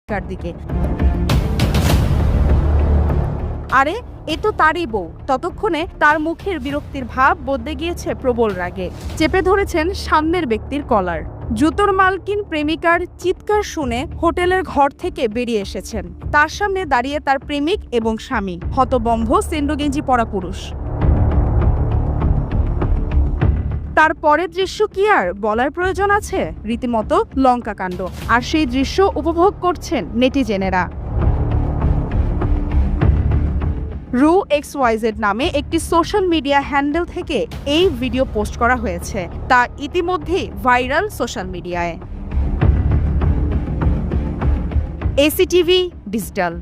কার দিকে। আরে এ তো তারই বউ। ততক্ষণে তার মুখের বিরক্তির ভাব বদলে গিয়েছে প্রবল রাগে। চেপে ধরেছেন সামনের ব্যক্তির কলার। জুতোর মালকিন প্রেমিকার চিৎকার শুনে হোটেলের ঘর থেকে বেরিয়ে এসেছেন। তার সামনে দাঁড়িয়ে তার প্রেমিক এবং স্বামী, হতবম্ব সেন্ডো-গেঞ্জি পরা পুরুষ। তার পরের দৃশ্য কি আর বলার প্রয়োজন আছে? রীতিমতো লঙ্কাকাণ্ড। আর সেই দৃশ্য উপভোগ করছেন নেটিজেনেরা। RuXYZ নামে একটি সোশ্যাল মিডিয়া হ্যান্ডেল থেকে এই ভিডিও পোস্ট করা হয়েছে। তা ইতিমধ্যেই ভাইরাল সোশ্যাল মিডিয়ায়। ACTV digital.